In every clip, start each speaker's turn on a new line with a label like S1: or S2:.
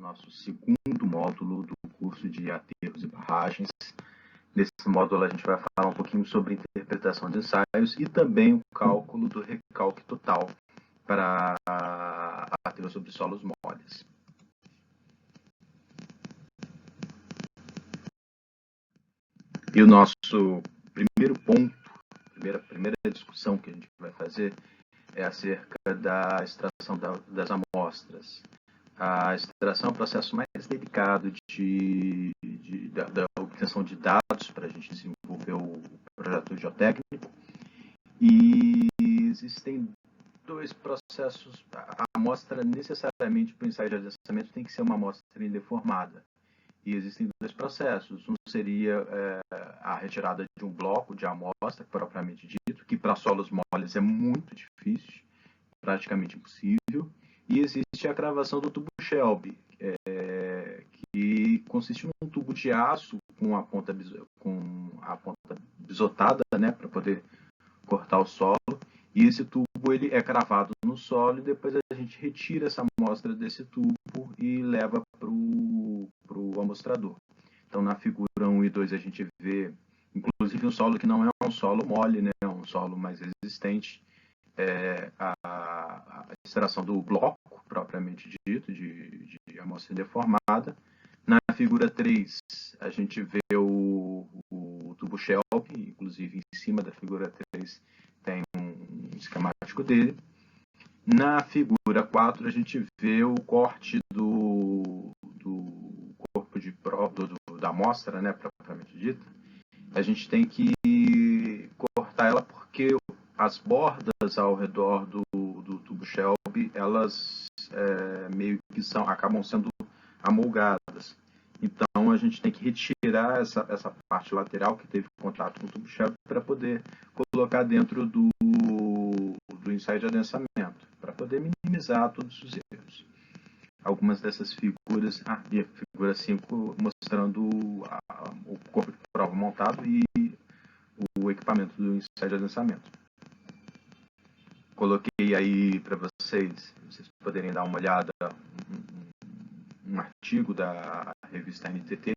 S1: nosso segundo módulo do curso de aterros e barragens. Nesse módulo a gente vai falar um pouquinho sobre interpretação de ensaios e também o cálculo do recalque total para aterros sobre solos moles. E o nosso primeiro ponto, primeira discussão que a gente vai fazer é acerca da extração das amostras. A extração é o processo mais delicado da obtenção de dados para a gente desenvolver o projeto geotécnico. E existem dois processos. A amostra, necessariamente, para o ensaio de adensamento, tem que ser uma amostra indeformada. E existem dois processos. Um seria a retirada de um bloco de amostra, propriamente dito, que para solos moles é muito difícil, praticamente impossível. E existe a cravação do tubo Shelby, que consiste num tubo de aço com a ponta bisotada, né, para poder cortar o solo. E esse tubo ele é cravado no solo e depois a gente retira essa amostra desse tubo e leva para o amostrador. Então, na figura 1 e 2 a gente vê, inclusive, um solo que não é um solo mole, né, é um solo mais resistente, a extração do bloco, propriamente dito, de amostra deformada. Na figura 3, a gente vê o tubo Shelby, inclusive em cima da figura 3 tem um esquemático dele. Na figura 4, a gente vê o corte do corpo de prova, da amostra, né, propriamente dita. A gente tem que cortar ela porque as bordas ao redor do tubo Shelby, elas meio que acabam sendo amolgadas. Então, a gente tem que retirar essa parte lateral que teve contato com o tubo Shelby para poder colocar dentro do ensaio de adensamento, para poder minimizar todos os erros. Algumas dessas figuras, e a figura 5 mostrando o corpo de prova montado e o equipamento do ensaio de adensamento. Coloquei aí para vocês poderem dar uma olhada, um artigo da revista NTT,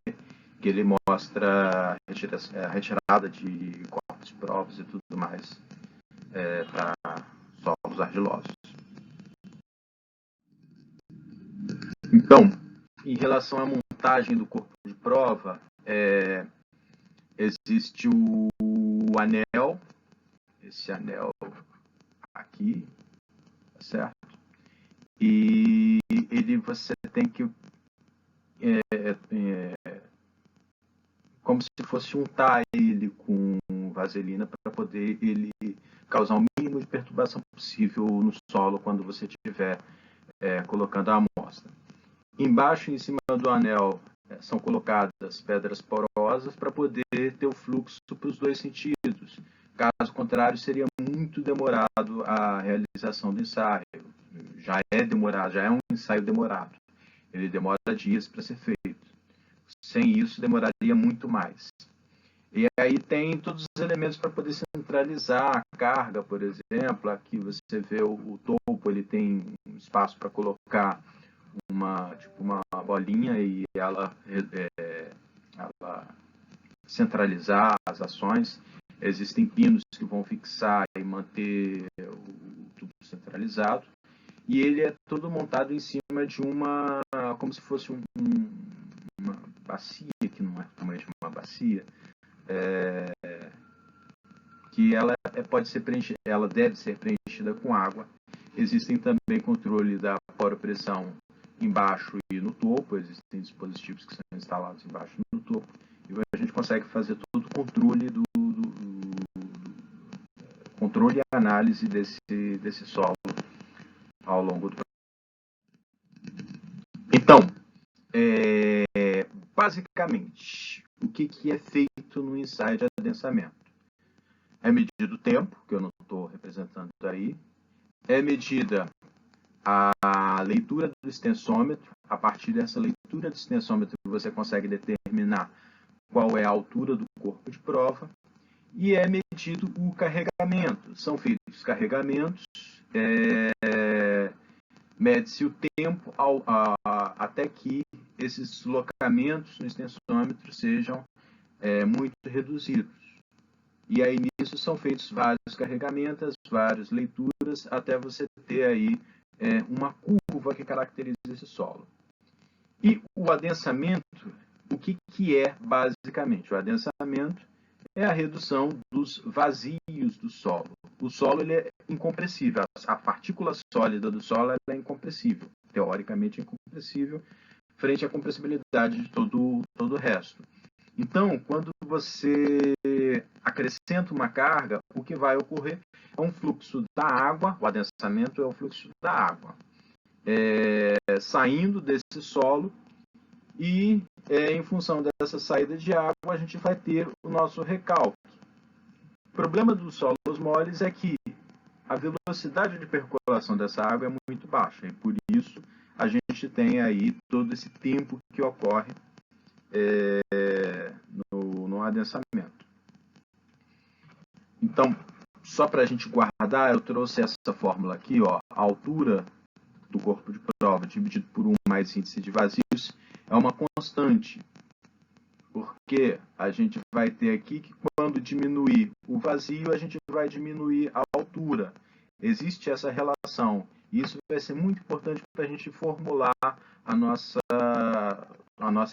S1: que ele mostra a retirada de corpos de provas e tudo mais para solos argilosos. Então, em relação à montagem do corpo de prova, existe o anel, esse anel aqui, tá certo? E você tem que como se fosse untar ele com vaselina para poder ele causar o mínimo de perturbação possível no solo quando você estiver colocando a amostra. Embaixo, em cima do anel, são colocadas pedras porosas para poder ter o fluxo para os dois sentidos. Caso contrário, seria muito demorado a realização do ensaio. Já é demorado, já é um ensaio demorado. Ele demora dias para ser feito. Sem isso, demoraria muito mais. E aí tem todos os elementos para poder centralizar a carga, por exemplo. Aqui você vê o topo, ele tem um espaço para colocar uma bolinha e ela centralizar as ações. Existem pinos que vão fixar e manter o tubo centralizado. E ele é todo montado em cima de como se fosse uma bacia, que não é realmente uma bacia, que ela pode ser preenchida, ela deve ser preenchida com água. Existem também controle da poropressão embaixo e no topo, existem dispositivos que são instalados embaixo e no topo, e a gente consegue fazer todo o controle controle e análise desse solo ao longo do processo. Então, basicamente, o que é feito no ensaio de adensamento? É medido o tempo, que eu não estou representando aí, é medida a leitura do extensômetro. A partir dessa leitura do extensômetro, você consegue determinar qual é a altura do corpo de prova, e é medido o carregamento. São feitos carregamentos mede-se o tempo até que esses deslocamentos no extensômetro sejam muito reduzidos. E aí nisso são feitos vários carregamentos, várias leituras, até você ter aí uma curva que caracteriza esse solo. E o adensamento, o que é basicamente? O adensamento é a redução dos vazios do solo. O solo ele é incompressível, a partícula sólida do solo ela é incompressível, teoricamente incompressível, frente à compressibilidade de todo o resto. Então, quando você acrescenta uma carga, o que vai ocorrer é um fluxo da água, o adensamento é o fluxo da água, saindo desse solo e, em função dessa saída de água, a gente vai ter o nosso recalque. O problema dos solos moles é que a velocidade de percolação dessa água é muito baixa, e por isso a gente tem aí todo esse tempo que ocorre no adensamento. Então, só para a gente guardar, eu trouxe essa fórmula aqui, ó, a altura do corpo de prova dividido por 1 mais índice de vazios é uma constante, porque a gente vai ter aqui que quando diminuir o vazio, a gente vai diminuir a altura. Existe essa relação. E isso vai ser muito importante para a gente formular a nossa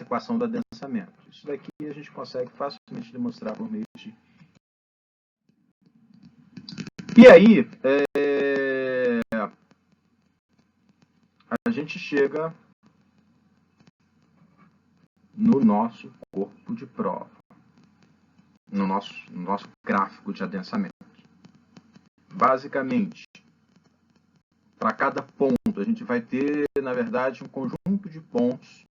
S1: equação do adensamento. Isso daqui a gente consegue facilmente demonstrar por meio de... E aí, a gente chega no nosso corpo de prova, no nosso gráfico de adensamento. Basicamente, para cada ponto, a gente vai ter, na verdade, um conjunto de pontos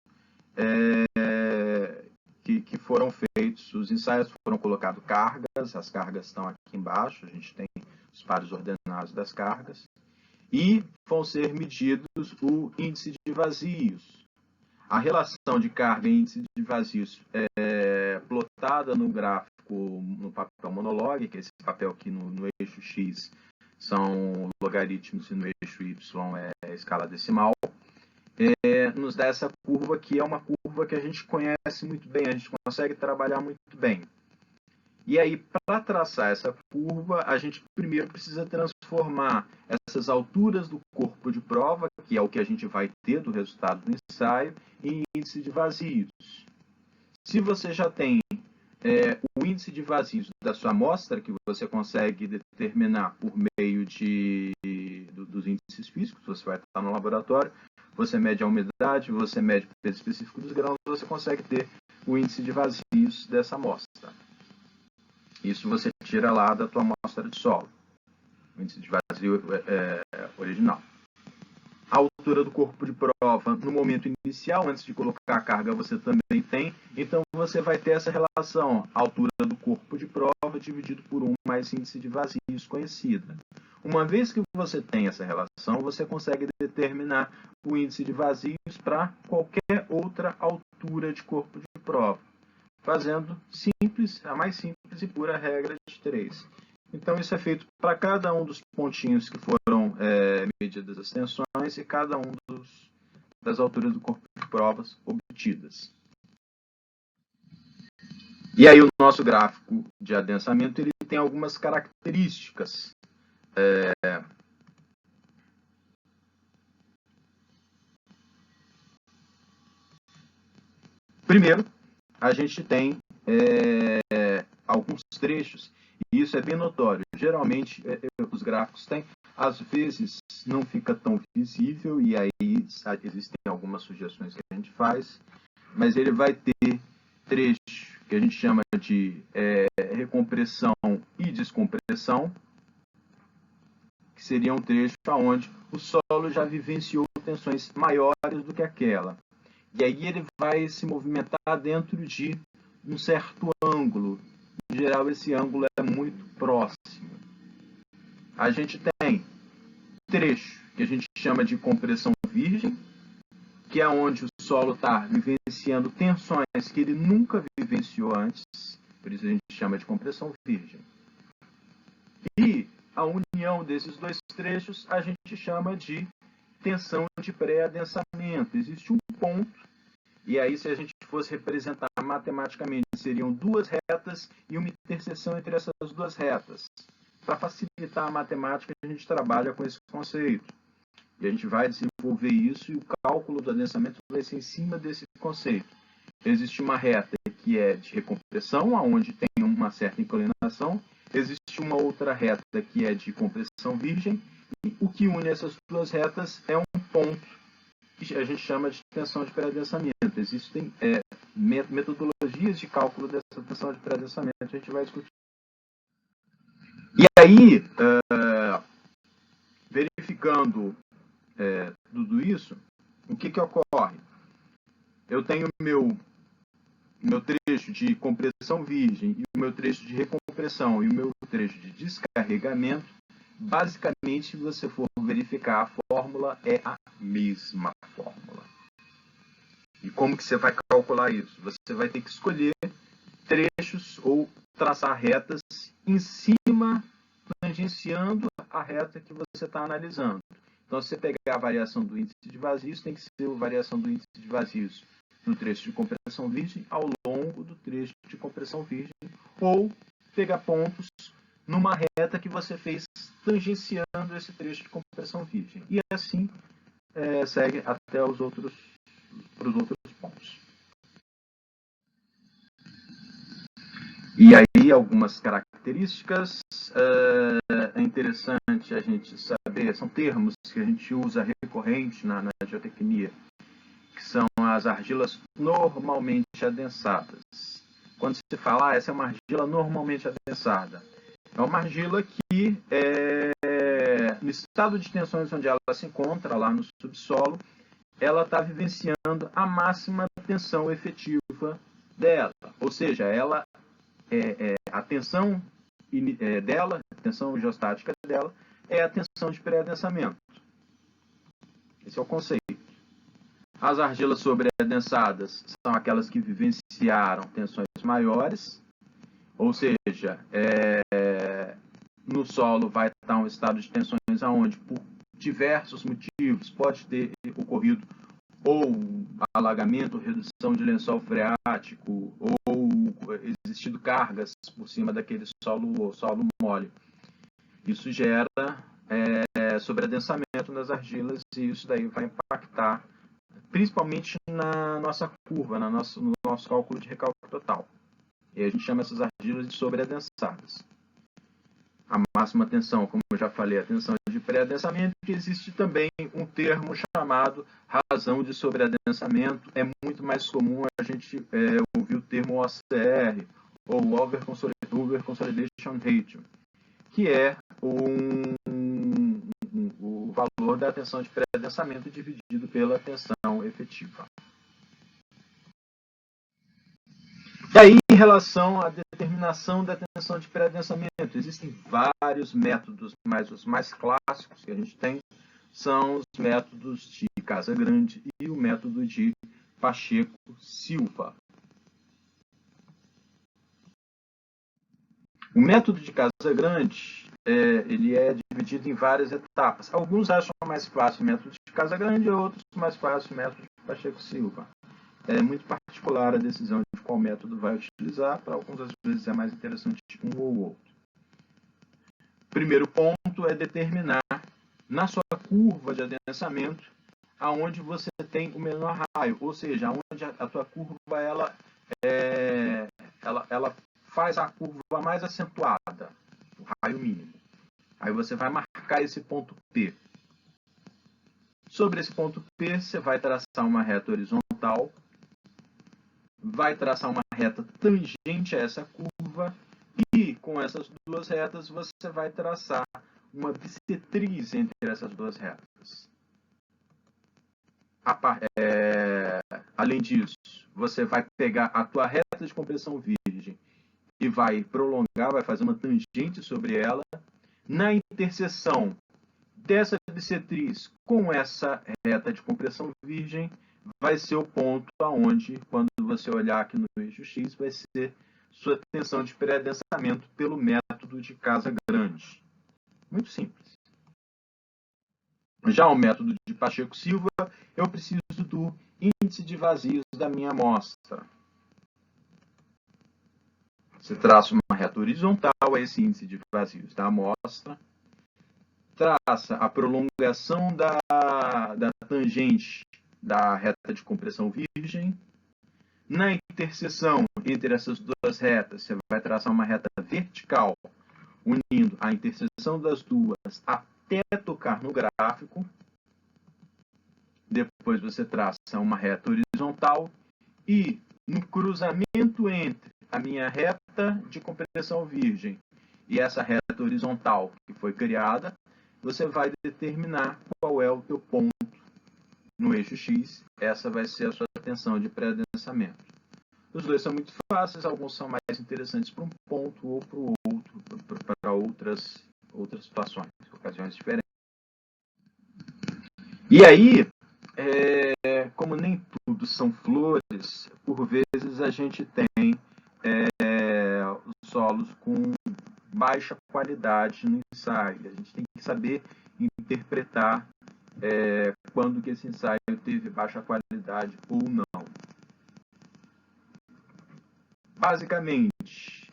S1: que foram feitos, os ensaios foram colocados cargas, as cargas estão aqui embaixo, a gente tem os pares ordenados das cargas, e vão ser medidos o índice de vazios. A relação de carga e índice de vazios é plotada no gráfico, no papel monologue, que é esse papel aqui no eixo X são logaritmos e no eixo Y é escala decimal. Nos dá essa curva que é uma curva que a gente conhece muito bem, a gente consegue trabalhar muito bem. E aí, para traçar essa curva, a gente primeiro precisa transformar essas alturas do corpo de prova, que é o que a gente vai ter do resultado do ensaio, em índice de vazios. Se você já tem o índice de vazios da sua amostra, que você consegue determinar por meio dos índices físicos, você vai estar no laboratório, você mede a umidade, você mede o peso específico dos grãos, você consegue ter o índice de vazios dessa amostra. Isso você tira lá da tua amostra de solo, o índice de vazio original. A altura do corpo de prova no momento inicial, antes de colocar a carga, você também tem. Então, você vai ter essa relação, a altura do corpo de prova dividido por 1 mais índice de vazios conhecida. Uma vez que você tem essa relação, você consegue determinar o índice de vazios para qualquer outra altura de corpo de prova, fazendo a mais simples e pura regra de 3. Então, isso é feito para cada um dos pontinhos que foram medidas as tensões e cada um das alturas do corpo de provas obtidas. E aí, o nosso gráfico de adensamento ele tem algumas características. Primeiro, a gente tem alguns trechos, e isso é bem notório. Geralmente, os gráficos têm, às vezes não fica tão visível, e aí existem algumas sugestões que a gente faz, mas ele vai ter trecho que a gente chama de recompressão e descompressão, que seria um trecho onde o solo já vivenciou tensões maiores do que aquela. E aí ele vai se movimentar dentro de um certo ângulo. Em geral, esse ângulo é muito próximo. A gente tem trecho que a gente chama de compressão virgem, que é onde o solo está vivenciando tensões que ele nunca vivenciou antes, por isso a gente chama de compressão virgem. E a união desses dois trechos a gente chama de tensão de pré-adensamento. Existe um ponto, e aí se a gente fosse representar matematicamente, seriam duas retas e uma interseção entre essas duas retas. Para facilitar a matemática, a gente trabalha com esse conceito. E a gente vai desenvolver isso e o cálculo do adensamento vai ser em cima desse conceito. Existe uma reta que é de recompressão, onde tem uma certa inclinação. Existe uma outra reta que é de compressão virgem. E o que une essas duas retas é um ponto que a gente chama de tensão de pré-adensamento. Existem metodologias de cálculo dessa tensão de pré-adensamento, a gente vai discutir. E aí, verificando tudo isso, o que ocorre? Eu tenho meu trecho de compressão virgem e o meu trecho de recompressão e o meu trecho de descarregamento. Basicamente, se você for verificar, a fórmula é a mesma fórmula. E como que você vai calcular isso? Você vai ter que escolher trechos ou traçar retas em cima, tangenciando a reta que você está analisando. Então, se você pegar a variação do índice de vazios, tem que ser a variação do índice de vazios no trecho de compressão virgem ao longo do trecho de compressão virgem, ou pegar pontos numa reta que você fez tangenciando esse trecho de compressão virgem. E assim segue até os outros pontos. E aí, algumas características é interessante a gente saber, são termos que a gente usa recorrente na geotecnia, que são as argilas normalmente adensadas. Quando se fala, essa é uma argila normalmente adensada, é uma argila que, no estado de tensões onde ela se encontra, lá no subsolo, ela está vivenciando a máxima tensão efetiva dela. Ou seja, ela, a tensão dela, a tensão geostática dela, é a tensão de pré-adensamento. Esse é o conceito. As argilas sobreadensadas são aquelas que vivenciaram tensões maiores, ou seja, no solo vai estar um estado de tensões aonde, por diversos motivos, pode ter ocorrido ou alagamento, redução de lençol freático, ou existido cargas por cima daquele solo mole. Isso gera sobreadensamento nas argilas e isso daí vai impactar principalmente na nossa curva, no nosso cálculo de recálculo total. E a gente chama essas argilas de sobreadensadas. A máxima tensão, como eu já falei, a tensão de pré-adensamento, que existe também um termo chamado razão de sobreadensamento. É muito mais comum a gente ouvir o termo OCR, ou Over Consolidation Ratio, que é o valor da tensão de pré-adensamento dividido pela tensão efetiva. E aí, em relação à determinação da tensão de pré-adensamento, existem vários métodos, mas os mais clássicos que a gente tem são os métodos de Casagrande e o método de Pacheco-Silva. O método de Casagrande ele é dividido em várias etapas. Alguns acham mais fácil o método de Casagrande, outros mais fácil o método de Pacheco-Silva. É muito particular a decisão de qual método vai utilizar. Para alguns, às vezes, é mais interessante um ou outro. Primeiro ponto é determinar, na sua curva de adensamento, aonde você tem o menor raio, ou seja, aonde a tua curva ela faz a curva mais acentuada, o raio mínimo. Aí você vai marcar esse ponto P. Sobre esse ponto P, você vai traçar uma reta horizontal, vai traçar uma reta tangente a essa curva e com essas duas retas você vai traçar uma bissetriz entre essas duas retas. Além disso, você vai pegar a tua reta de compressão virgem e vai prolongar, vai fazer uma tangente sobre ela. Na interseção dessa bissetriz com essa reta de compressão virgem, vai ser o ponto aonde, quando você olhar aqui no eixo X, vai ser sua tensão de pré-adensamento pelo método de Casagrande. Muito simples. Já o método de Pacheco-Silva, eu preciso do índice de vazios da minha amostra. Você traça uma reta horizontal a esse índice de vazios da amostra, traça a prolongação da tangente da reta de compressão virgem. Na interseção entre essas duas retas, você vai traçar uma reta vertical, unindo a interseção das duas até tocar no gráfico. Depois você traça uma reta horizontal e no cruzamento entre a minha reta de compressão virgem e essa reta horizontal que foi criada, você vai determinar qual é o teu ponto no eixo X. Essa vai ser a sua tensão de pré-adensamento. Os dois são muito fáceis, alguns são mais interessantes para um ponto ou para o outro, para outras situações, ocasiões diferentes. E aí, como nem tudo são flores, por vezes a gente tem solos com baixa qualidade no ensaio. A gente tem que saber interpretar quando que esse ensaio teve baixa qualidade ou não. Basicamente,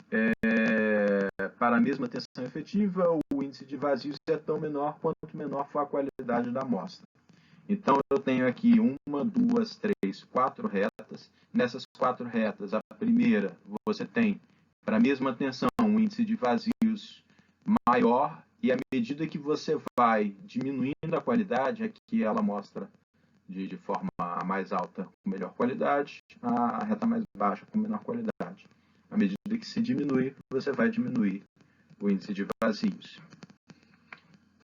S1: para a mesma tensão efetiva, o índice de vazios é tão menor quanto menor for a qualidade da amostra. Então, eu tenho aqui 1, 2, 3, 4 retas. Nessas 4 retas, a primeira, você tem, para a mesma tensão, um índice de vazios maior, e à medida que você vai diminuindo a qualidade, aqui ela mostra de forma mais alta com melhor qualidade, a reta mais baixa com menor qualidade. À medida que se diminui, você vai diminuir o índice de vazios.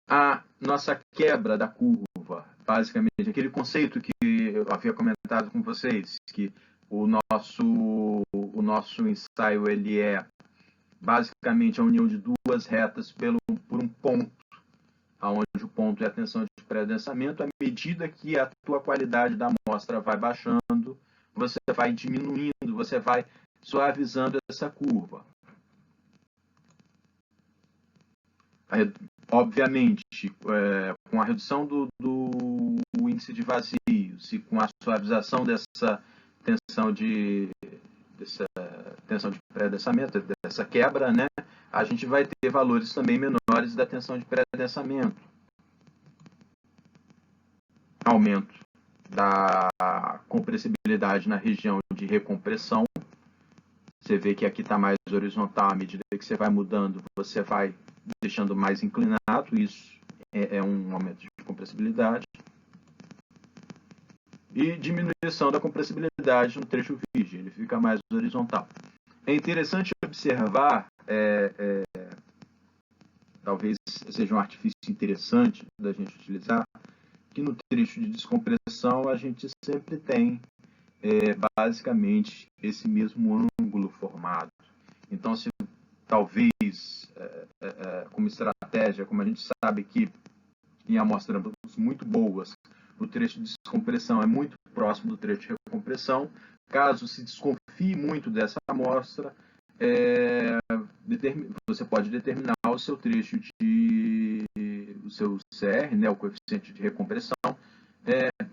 S1: A nossa quebra da curva, basicamente, aquele conceito que eu havia comentado com vocês, que o nosso ensaio ele é basicamente a união de duas retas por um ponto, onde o ponto é a tensão de pré-adensamento. À medida que a tua qualidade da amostra vai baixando, você vai diminuindo, você vai suavizando essa curva. Obviamente, com a redução do índice de vazios e com a suavização dessa tensão de pré-adensamento, dessa quebra, né, a gente vai ter valores também menores da tensão de pré-adensamento. Aumento da compressibilidade na região de recompressão. Você vê que aqui está mais horizontal, à medida que você vai mudando, você vai deixando mais inclinado, isso é um aumento de compressibilidade. E diminuição da compressibilidade no trecho virgem, ele fica mais horizontal. É interessante observar, talvez seja um artifício interessante da gente utilizar, que no trecho de descompressão a gente sempre tem basicamente esse mesmo ângulo formado. Então, se talvez, como estratégia, como a gente sabe que em amostras muito boas, o trecho de descompressão é muito próximo do trecho de recompressão, caso se desconfie muito dessa amostra, você pode determinar o seu trecho o seu CR, né, o coeficiente de recompressão,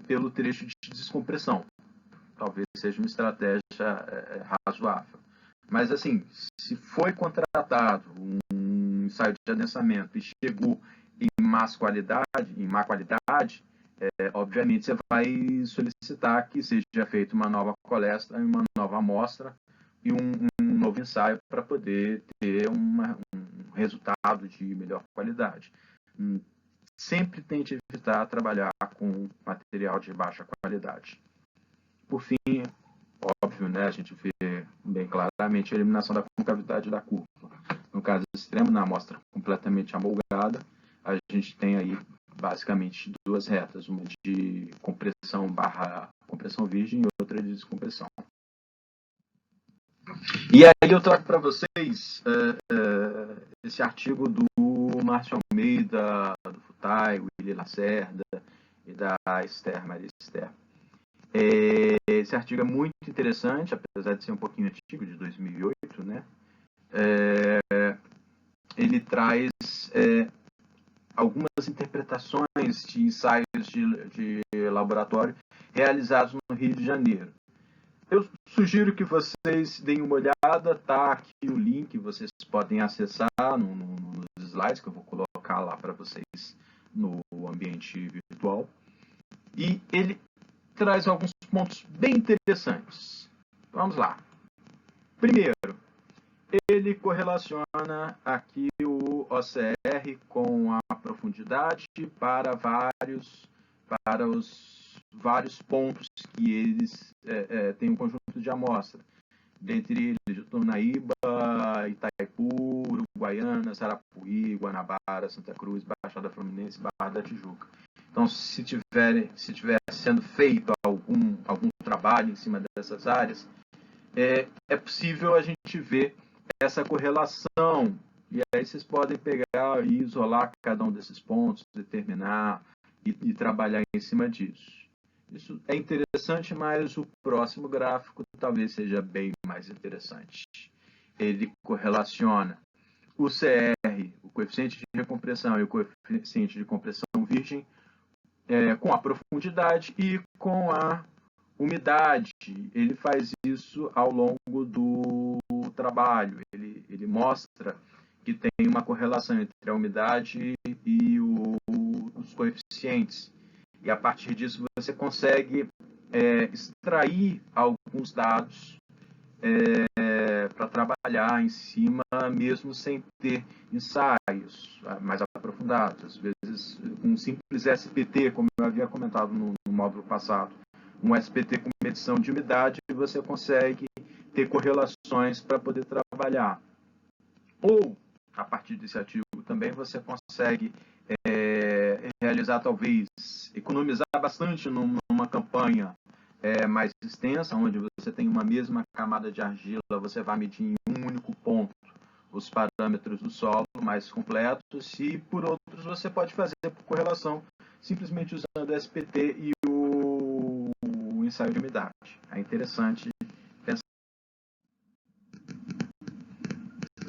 S1: pelo trecho de descompressão. Talvez seja uma estratégia razoável. Mas, assim, se foi contratado um ensaio de adensamento e chegou em má qualidade, obviamente você vai solicitar que seja feita uma nova coleta, uma nova amostra e um novo ensaio para poder ter um resultado de melhor qualidade. Sempre tente evitar trabalhar com material de baixa qualidade. Por fim, óbvio, né, a gente vê bem claramente a eliminação da concavidade da curva. No caso extremo, na amostra completamente amolgada, a gente tem aí basicamente duas retas, uma de compressão barra compressão virgem e outra de descompressão. E aí eu trago para vocês esse artigo do Márcio Almeida, do Futai, Willy Lacerda e da Esther, Maria Esther. Esse artigo é muito interessante, apesar de ser um pouquinho antigo, de 2008, né? Ele traz algumas interpretações de ensaios de laboratório realizados no Rio de Janeiro. Eu sugiro que vocês deem uma olhada, tá aqui o link, vocês podem acessar nos slides que eu vou colocar lá para vocês no ambiente virtual. E ele traz alguns pontos bem interessantes. Vamos lá. Primeiro, ele correlaciona aqui o OCR com a profundidade para os vários pontos que eles têm um conjunto de amostra. Dentre eles, de Tornaíba, Itaipu, Uruguaiana, Sarapuí, Guanabara, Santa Cruz, Baixada Fluminense, Barra da Tijuca. Então, se tiver sendo feito algum trabalho em cima dessas áreas, é possível a gente ver essa correlação. E aí vocês podem pegar e isolar cada um desses pontos, determinar e trabalhar em cima disso. Isso é interessante, mas o próximo gráfico talvez seja bem mais interessante. Ele correlaciona o CR, o coeficiente de recompressão e o coeficiente de compressão virgem, com a profundidade e com a umidade. Ele faz isso ao longo do trabalho. Ele mostra que tem uma correlação entre a umidade e os coeficientes. E a partir disso você consegue extrair alguns dados para trabalhar em cima, mesmo sem ter ensaios mais aprofundados. Às vezes, um simples SPT, como eu havia comentado no módulo passado, um SPT com medição de umidade, você consegue ter correlações para poder trabalhar. Ou, a partir desse artigo também, você consegue realizar, talvez, economizar bastante numa campanha mais extensa, onde você tem uma mesma camada de argila, você vai medir em um único ponto os parâmetros do solo mais completos, e por outros você pode fazer por correlação, simplesmente usando SPT e o ensaio de umidade. É interessante pensar.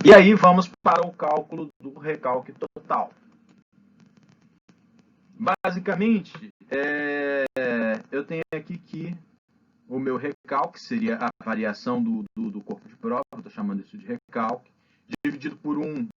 S1: E aí vamos para o cálculo do recalque total. Basicamente, eu tenho aqui que o meu recalque seria a variação do corpo de prova, estou chamando isso de recalque, dividido por 1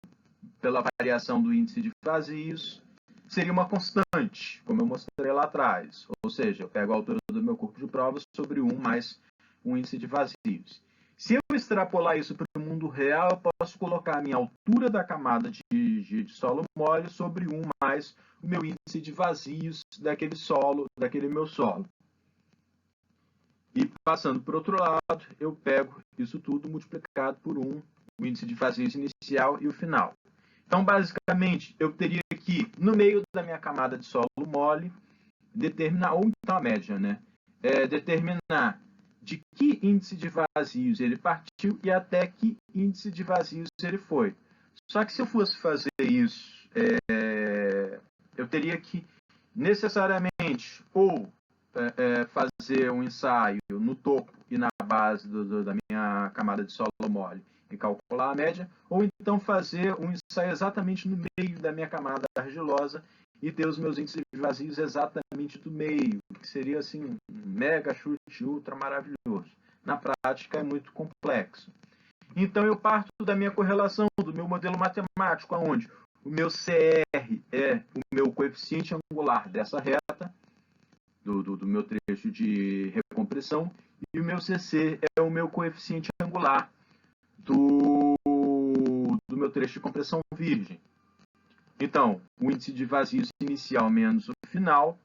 S1: pela variação do índice de vazios, seria uma constante, como eu mostrei lá atrás. Ou seja, eu pego a altura do meu corpo de prova sobre 1 mais o índice de vazios. Se eu extrapolar isso para o mundo real, eu posso colocar a minha altura da camada de solo mole sobre 1 mais o meu índice de vazios daquele meu solo. E passando para o outro lado, eu pego isso tudo multiplicado por 1, o índice de vazios inicial e o final. Então, basicamente, eu teria que, no meio da minha camada de solo mole, determinar, ou então a média, né? Determinar de que índice de vazios ele partiu e até que índice de vazios ele foi. Só que se eu fosse fazer isso, eu teria que necessariamente ou fazer um ensaio no topo e na base da minha camada de solo mole e calcular a média, ou então fazer um ensaio exatamente no meio da minha camada argilosa e ter os meus índices de vazios exatamente do meio, que seria assim um mega chute ultra maravilhoso. Na prática é muito complexo. Então eu parto da minha correlação, do meu modelo matemático, onde o meu CR é o meu coeficiente angular dessa reta, do meu trecho de recompressão, e o meu CC é o meu coeficiente angular do meu trecho de compressão virgem. Então, o índice de vazios inicial menos o final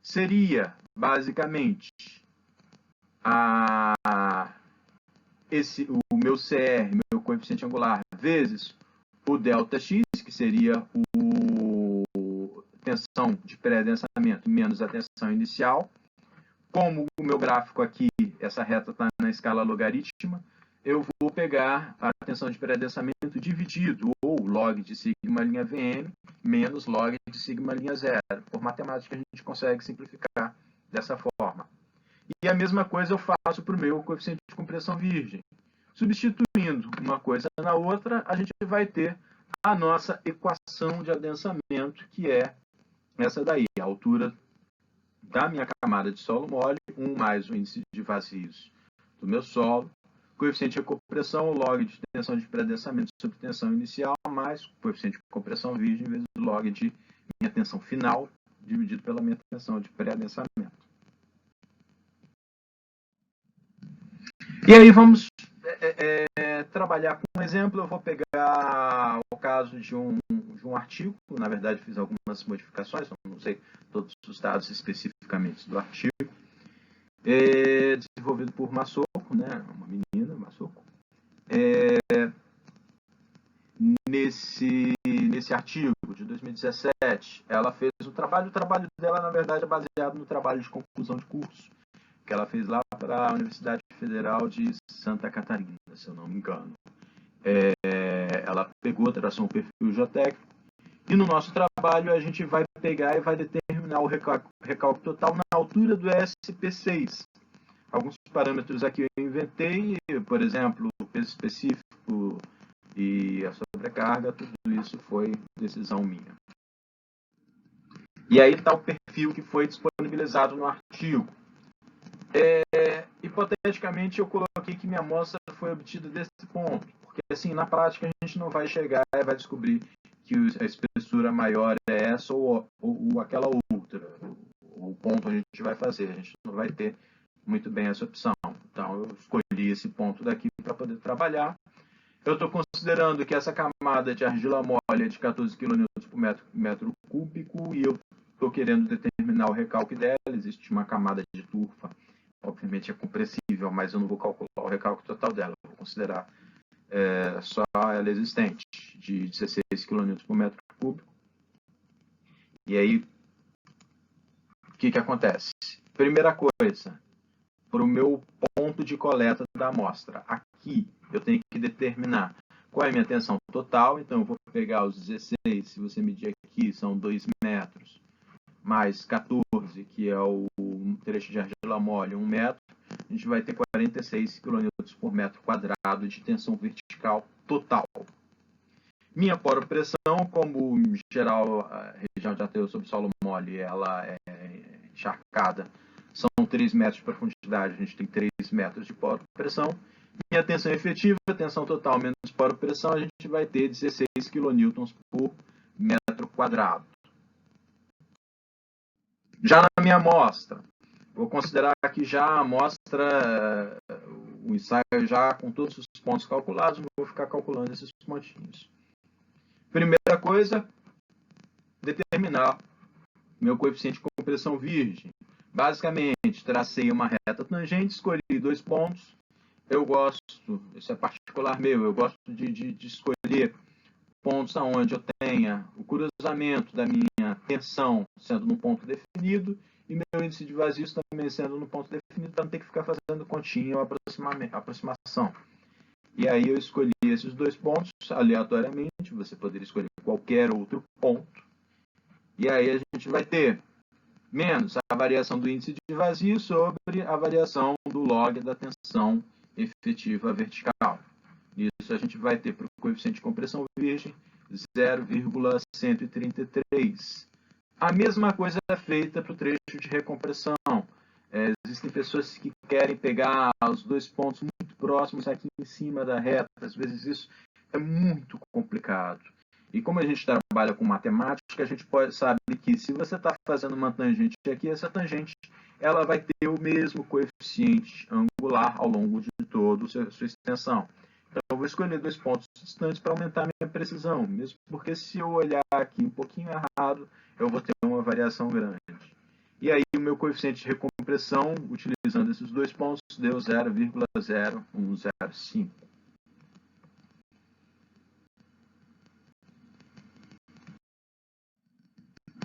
S1: seria, basicamente, o meu CR, meu coeficiente angular, vezes o ΔX, que seria a tensão de pré-adensamento menos a tensão inicial. Como o meu gráfico aqui, essa reta está na escala logarítmica, eu vou pegar a tensão de pré-adensamento dividido, ou log de sigma linha VM, menos log de sigma linha zero. Por matemática, a gente consegue simplificar dessa forma. E a mesma coisa eu faço para o meu coeficiente de compressão virgem. Substituindo uma coisa na outra, a gente vai ter a nossa equação de adensamento, que é essa daí, a altura da minha camada de solo mole, 1 mais o índice de vazios do meu solo, coeficiente de compressão, log de tensão de pré-adensamento sobre tensão inicial, mais coeficiente de compressão virgem, vezes o log de minha tensão final, dividido pela minha tensão de pré-adensamento. E aí vamos trabalhar com um exemplo. Eu vou pegar o caso de um artigo, na verdade fiz algumas modificações, não sei todos os dados especificamente do artigo, desenvolvido por Masoko, né, uma menina, Masoko. Nesse artigo de 2017, ela fez o trabalho dela, na verdade, é baseado no trabalho de conclusão de curso, que ela fez lá para a Universidade Federal de Santa Catarina, se eu não me engano. Ela pegou, traçou um perfil geotécnico, e no nosso trabalho a gente vai pegar e vai determinar o recálculo total na altura do SPC6. Alguns parâmetros aqui eu inventei, por exemplo, o peso específico e a sobrecarga, tudo isso foi decisão minha. E aí está o perfil que foi disponibilizado no artigo. Hipoteticamente, eu coloquei que minha amostra foi obtida desse ponto, porque assim, na prática, a gente não vai chegar e vai descobrir que a espessura maior é essa ou aquela outra, o ponto a gente vai fazer, a gente não vai ter muito bem essa opção. Então, eu escolhi esse ponto daqui para poder trabalhar. Eu estou considerando que essa camada de argila mole é de 14 kN por metro cúbico e eu estou querendo determinar o recalque dela. Existe uma camada de turfa, obviamente é compressível, mas eu não vou calcular o recalque total dela. Eu vou considerar só ela existente, de 16 kN por metro cúbico. E aí, o que acontece? Primeira coisa, para o meu ponto de coleta da amostra. Aqui eu tenho que determinar qual é a minha tensão total. Então eu vou pegar os 16, se você medir aqui, são 2 metros, mais 14, que é o trecho de argila mole, 1 metro. A gente vai ter 46 kN por metro quadrado de tensão vertical total. Minha poropressão, como em geral a região de aterro sobre solo mole ela é encharcada, são 3 metros de profundidade, a gente tem 3 metros de poropressão. Minha tensão efetiva, tensão total menos poropressão, a gente vai ter 16 kN por metro quadrado. Já na minha amostra, vou considerar aqui já a amostra, o ensaio já com todos os pontos calculados, não vou ficar calculando esses pontinhos. Primeira coisa, determinar meu coeficiente de compressão virgem. Basicamente, tracei uma reta tangente, escolhi 2 pontos. Eu gosto, isso é particular meu, eu gosto de escolher pontos onde eu tenha o cruzamento da minha tensão sendo no ponto definido e meu índice de vazios também sendo no ponto definido, para não ter que ficar fazendo continha ou aproximação. E aí eu escolhi esses 2 pontos aleatoriamente, você poderia escolher qualquer outro ponto. E aí a gente vai ter menos a variação do índice de vazio sobre a variação do log da tensão efetiva vertical. Isso a gente vai ter para o coeficiente de compressão virgem 0,133. A mesma coisa é feita para o trecho de recompressão. Existem pessoas que querem pegar os 2 pontos muito próximos aqui em cima da reta. Às vezes isso é muito complicado. E como a gente trabalha com matemática, a gente sabe que se você está fazendo uma tangente aqui, essa tangente ela vai ter o mesmo coeficiente angular ao longo de toda a sua extensão. Então, eu vou escolher 2 pontos distantes para aumentar a minha precisão, mesmo porque se eu olhar aqui um pouquinho errado, eu vou ter uma variação grande. E aí, o meu coeficiente de recompressão, utilizando esses 2 pontos, deu 0,0105.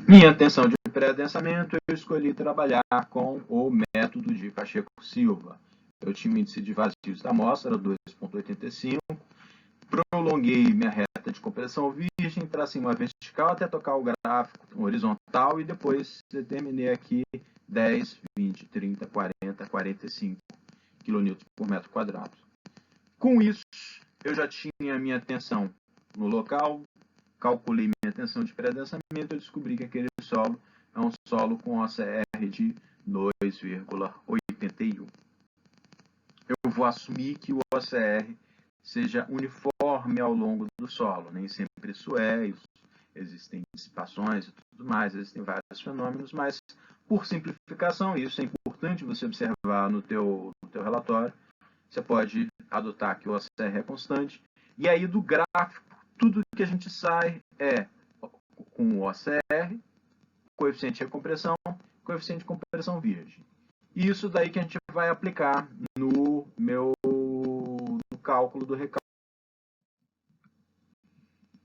S1: Minha tensão de pré-adensamento, eu escolhi trabalhar com o método de Pacheco-Silva. Eu tinha o índice de vazios da amostra, 2,85. Prolonguei minha reta de compressão virgem, tracei uma vertical até tocar o gráfico horizontal e depois determinei aqui 10, 20, 30, 40, 45 kN por metro quadrado. Com isso, eu já tinha a minha tensão no local, calculei minha tensão de pré-adensamento, eu descobri que aquele solo é um solo com OCR de 2,81. Eu vou assumir que o OCR seja uniforme ao longo do solo. Nem sempre isso é, existem dissipações e tudo mais, existem vários fenômenos, mas, por simplificação, isso é importante você observar no teu relatório, você pode adotar que o OCR é constante, e aí do gráfico, tudo que a gente sai é com o OCR, coeficiente de recompressão, coeficiente de compressão virgem. E isso daí que a gente vai aplicar no cálculo do recálculo.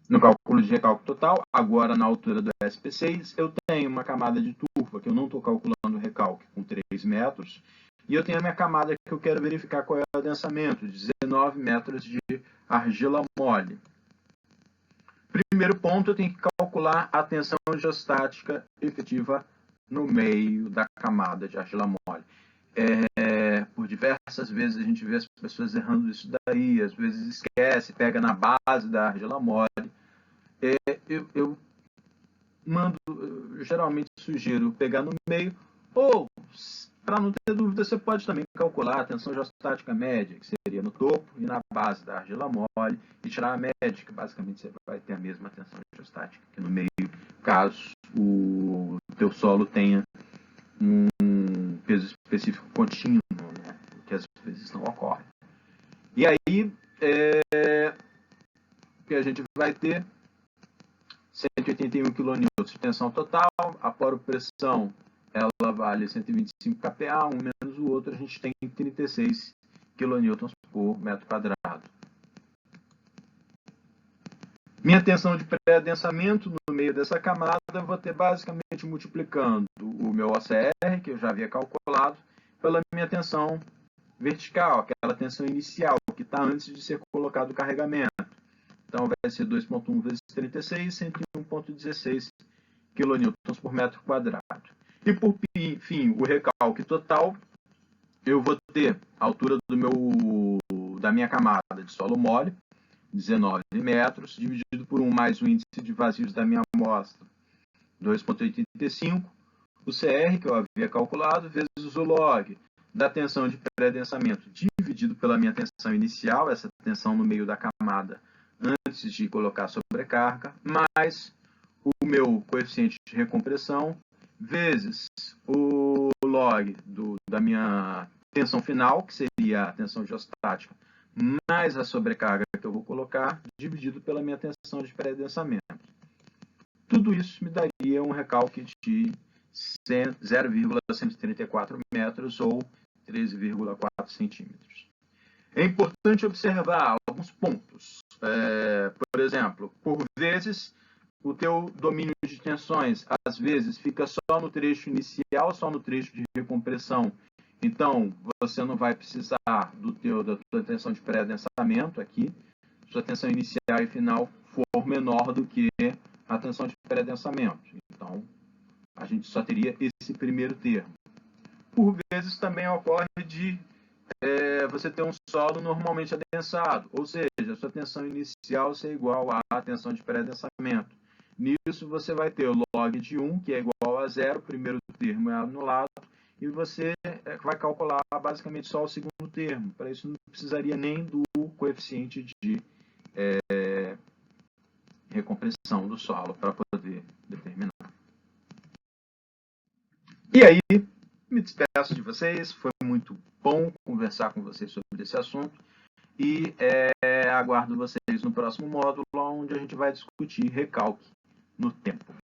S1: No cálculo de recálculo total, agora na altura do SP6, eu tenho uma camada de turfa, que eu não estou calculando o recálculo, com 3 metros, e eu tenho a minha camada que eu quero verificar qual é o adensamento, 19 metros de argila mole. Primeiro ponto, eu tenho que calcular a tensão geostática efetiva no meio da camada de argila mole. Por diversas vezes a gente vê as pessoas errando isso daí, às vezes esquece, pega na base da argila mole. Eu geralmente sugiro pegar no meio, ou, para não ter dúvida, você pode também calcular a tensão geostática média, que seria no topo e na base da argila mole, e tirar a média, que basicamente você vai ter a mesma tensão geostática que no meio, caso o teu solo tenha um peso específico contínuo, né, que às vezes não ocorre. E aí, que a gente vai ter 181 kN de tensão total, a poropressão ela vale 125 kPa, um menos o outro, a gente tem 36 kN por metro quadrado. Minha tensão de pré-adensamento no meio dessa camada, eu vou ter basicamente multiplicando o meu OCR, que eu já havia calculado, pela minha tensão vertical, aquela tensão inicial, que está antes de ser colocado o carregamento. Então, vai ser 2,1 vezes 36, 101,16 kN por metro quadrado. E, por fim, o recálculo total, eu vou ter a altura da minha camada de solo mole, 19 metros, dividido por 1 mais o índice de vazios da minha amostra, 2,85, o CR, que eu havia calculado, vezes o log da tensão de pré-adensamento, dividido pela minha tensão inicial, essa tensão no meio da camada, antes de colocar sobrecarga, mais o meu coeficiente de recompressão, vezes o log da minha tensão final, que seria a tensão geostática, mais a sobrecarga que eu vou colocar, dividido pela minha tensão de pré-adensamento. Tudo isso me daria um recálculo de 0,134 metros ou 13,4 centímetros. É importante observar alguns pontos. Por exemplo, por vezes, o teu domínio de tensões, às vezes, fica só no trecho inicial, só no trecho de recompressão. Então, você não vai precisar da tua tensão de pré-adensamento aqui. Sua tensão inicial e final for menor do que a tensão de pré-adensamento. Então, a gente só teria esse primeiro termo. Por vezes, também ocorre de você ter um solo normalmente adensado, ou seja, a sua tensão inicial ser igual à tensão de pré-adensamento. Nisso, você vai ter o log de 1, que é igual a 0, o primeiro termo é anulado, e você vai calcular basicamente só o segundo termo. Para isso, não precisaria nem do coeficiente de recompressão do solo para poder determinar. E aí, me despeço de vocês, foi muito bom conversar com vocês sobre esse assunto e aguardo vocês no próximo módulo, onde a gente vai discutir recálculo no tempo.